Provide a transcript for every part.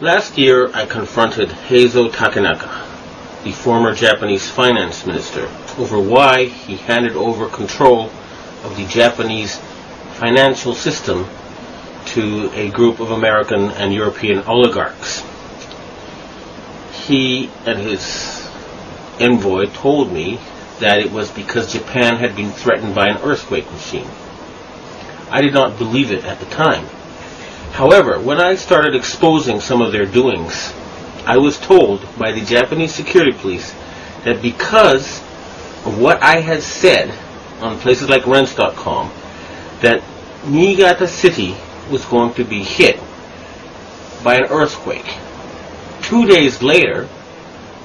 Last year, I confronted Heizo Takenaka, the former Japanese finance minister, over why he handed over control of the Japanese financial system to a group of American and European oligarchs. He and his envoy told me that it was because Japan had been threatened by an earthquake machine. I did not believe it at the time. However, when I started exposing some of their doings, I was told by the Japanese security police that because of what I had said on places like rents.com, that Niigata City was going to be hit by an earthquake. 2 days later,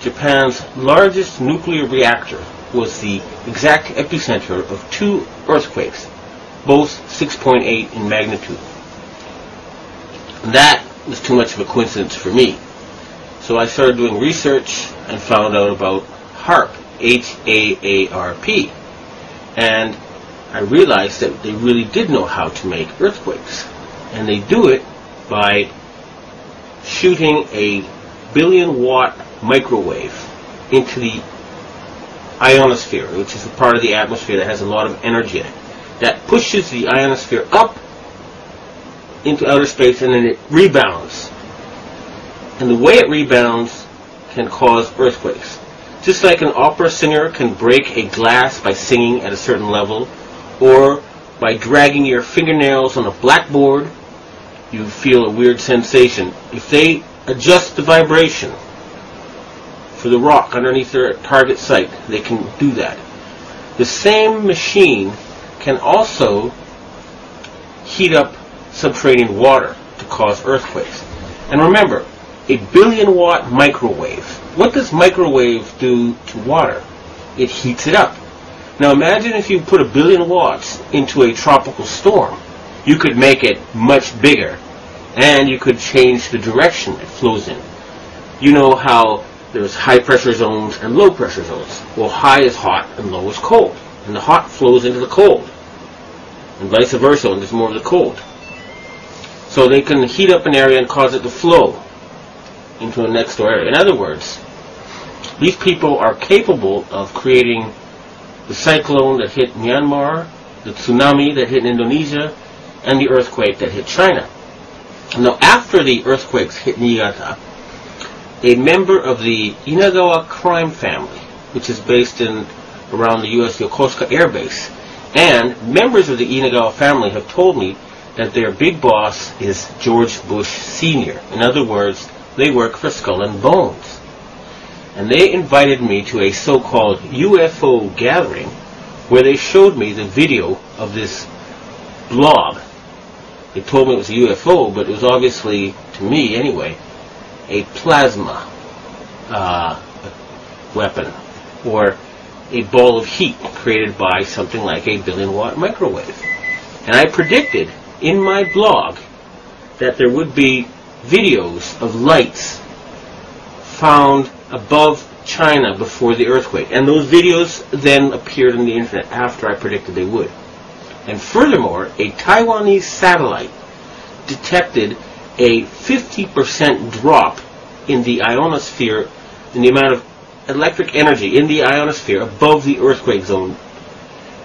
Japan's largest nuclear reactor was the exact epicenter of 2 earthquakes, both 6.8 in magnitude. That was too much of a coincidence for me. So I started doing research and found out about HAARP, H-A-A-R-P. And I realized that they really did know how to make earthquakes. And they do it by shooting a 1 billion watt microwave into the ionosphere, which is a part of the atmosphere that has a lot of energy in it. That pushes the ionosphere up into outer space, and then it rebounds. And the way it rebounds can cause earthquakes. Just like an opera singer can break a glass by singing at a certain level, or by dragging your fingernails on a blackboard, you feel a weird sensation. If they adjust the vibration for the rock underneath their target site, they can do that. The same machine can also heat up subterranean water to cause earthquakes. And remember, a 1 billion watt microwave. What does microwave do to water? It heats it up. Now imagine if you put 1 billion watts into a tropical storm. You could make it much bigger, and you could change the direction it flows in. You know how there's high pressure zones and low pressure zones. Well, high is hot and low is cold. And the hot flows into the cold. And vice versa when there's more of the cold. So they can heat up an area and cause it to flow into a next door area. In other words, these people are capable of creating the cyclone that hit Myanmar, the tsunami that hit Indonesia, and the earthquake that hit China. Now, after the earthquakes hit Niigata, a member of the Inagawa crime family, which is based in around the U.S. Yokosuka Air Base, and members of the Inagawa family have told me that their big boss is George Bush Sr. In other words, they work for Skull and Bones. And they invited me to a so-called UFO gathering where they showed me the video of this blob. They told me it was a UFO, but it was obviously, to me anyway, a plasma weapon, or a ball of heat created by something like a 1 billion watt microwave. And I predicted in my blog that there would be videos of lights found above China before the earthquake. And those videos then appeared on the internet after I predicted they would. And furthermore, a Taiwanese satellite detected a 50% drop in the ionosphere, in the amount of electric energy in the ionosphere above the earthquake zone.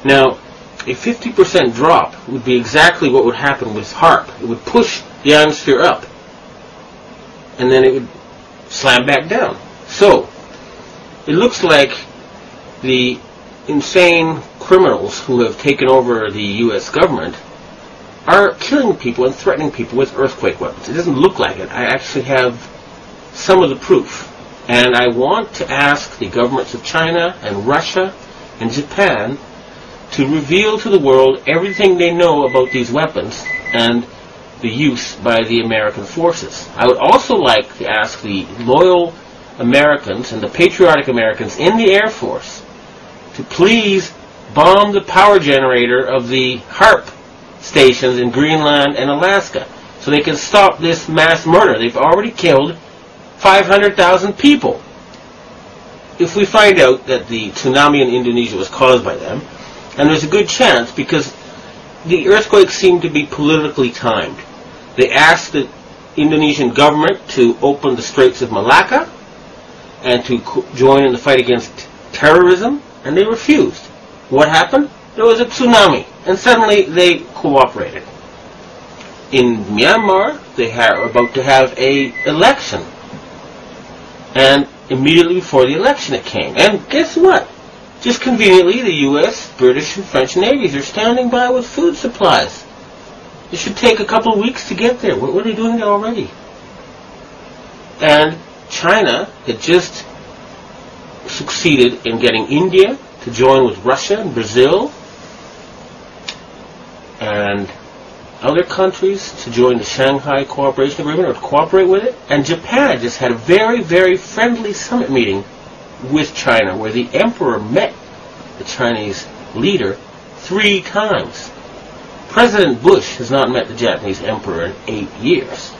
Now, a 50% drop would be exactly what would happen with HAARP. It would push the ionosphere up, and then it would slam back down. So, it looks like the insane criminals who have taken over the U.S. government are killing people and threatening people with earthquake weapons. It doesn't look like it. I actually have some of the proof. And I want to ask the governments of China and Russia and Japan to reveal to the world everything they know about these weapons and the use by the American forces. I would also like to ask the loyal Americans and the patriotic Americans in the Air Force to please bomb the power generator of the HAARP stations in Greenland and Alaska so they can stop this mass murder. They've already killed 500,000 people. If we find out that the tsunami in Indonesia was caused by them, and there's a good chance because the earthquakes seem to be politically timed. They asked the Indonesian government to open the Straits of Malacca and to join in the fight against terrorism, and they refused. What happened? There was a tsunami, and suddenly they cooperated. In Myanmar, they were about to have an election, and immediately before the election it came. And guess what? Just conveniently, the U.S., British, and French navies are standing by with food supplies. It should take a couple of weeks to get there. What are they doing there already? And China had just succeeded in getting India to join with Russia and Brazil and other countries to join the Shanghai Cooperation Agreement or to cooperate with it. And Japan just had a very, very friendly summit meeting with China where the emperor met the Chinese leader 3 times. President Bush has not met the Japanese emperor in 8 years.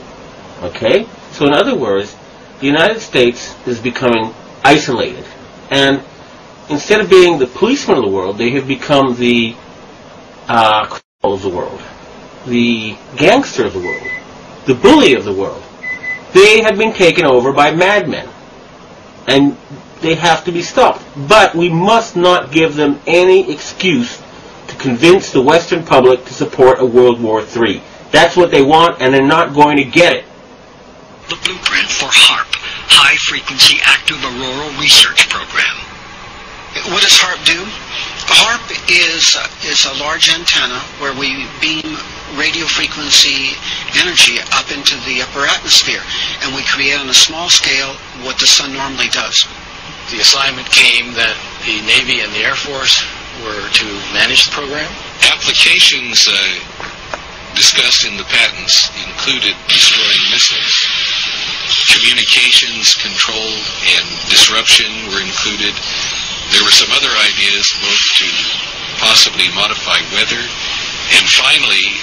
Okay? So in other words, the United States is becoming isolated. And instead of being the policeman of the world, they have become the criminal of the world, the gangster of the world, the bully of the world. They have been taken over by madmen. And they have to be stopped. But we must not give them any excuse to convince the Western public to support a World War III. That's what they want, and they're not going to get it. The blueprint for HAARP, High Frequency Active Auroral Research Program. What does HAARP do? HAARP is a large antenna where we beam radio frequency energy up into the upper atmosphere, and we create on a small scale what the sun normally does. The assignment came that the Navy and the Air Force were to manage the program. Applications discussed in the patents included destroying missiles. Communications control and disruption were included. There were some other ideas both to possibly modify weather and finally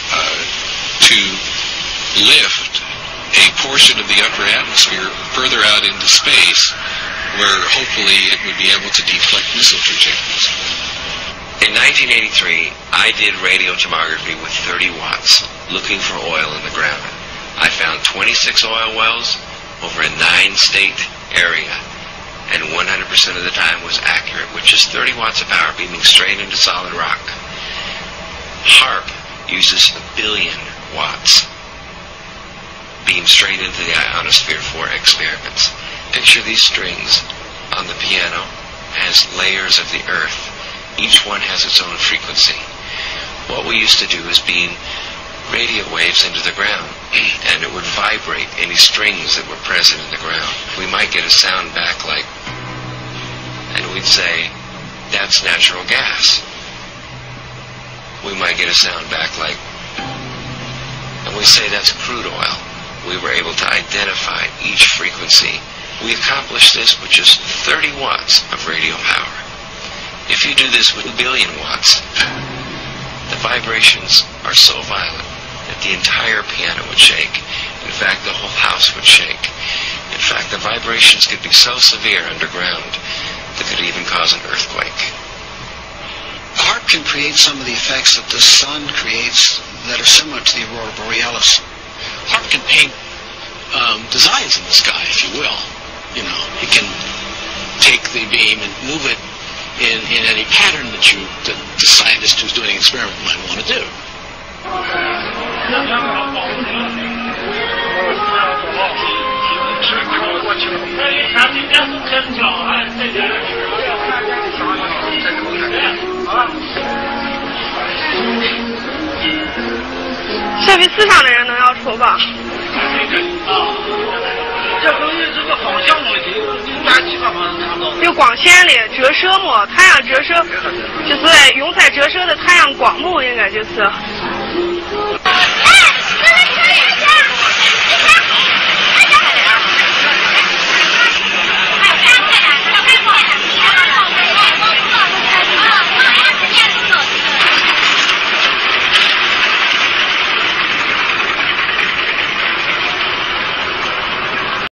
to lift a portion of the upper atmosphere further out into space where hopefully it would be able to deflect missile trajectories. In 1983, I did radio tomography with 30 watts, looking for oil in the ground. I found 26 oil wells over a 9-state area, and 100% of the time was accurate, which is 30 watts of power beaming straight into solid rock. HAARP uses 1 billion watts beamed straight into the ionosphere for experiments. Picture these strings on the piano as layers of the earth. Each one has its own frequency. What we used to do is beam radio waves into the ground, and it would vibrate any strings that were present in the ground. We might get a sound back like, and we'd say, that's natural gas. We might get a sound back like, and we say that's crude oil. We were able to identify each frequency. We accomplished this with just 30 watts of radio power. If you do this with 1 billion watts, the vibrations are so violent that the entire piano would shake. In fact, the whole house would shake. In fact, the vibrations could be so severe underground that could even cause an earthquake. HAARP can create some of the effects that the sun creates that are similar to the aurora borealis. HAARP can paint designs in the sky, if you will. You know, it can take the beam and move it in any pattern that the scientist who's doing an experiment might want to do.设备思想的人能要出吧？这东西是个好项目，大家基本上看到。有光线的折射嘛，太阳折射就是用在折射的太阳光幕，应该就是。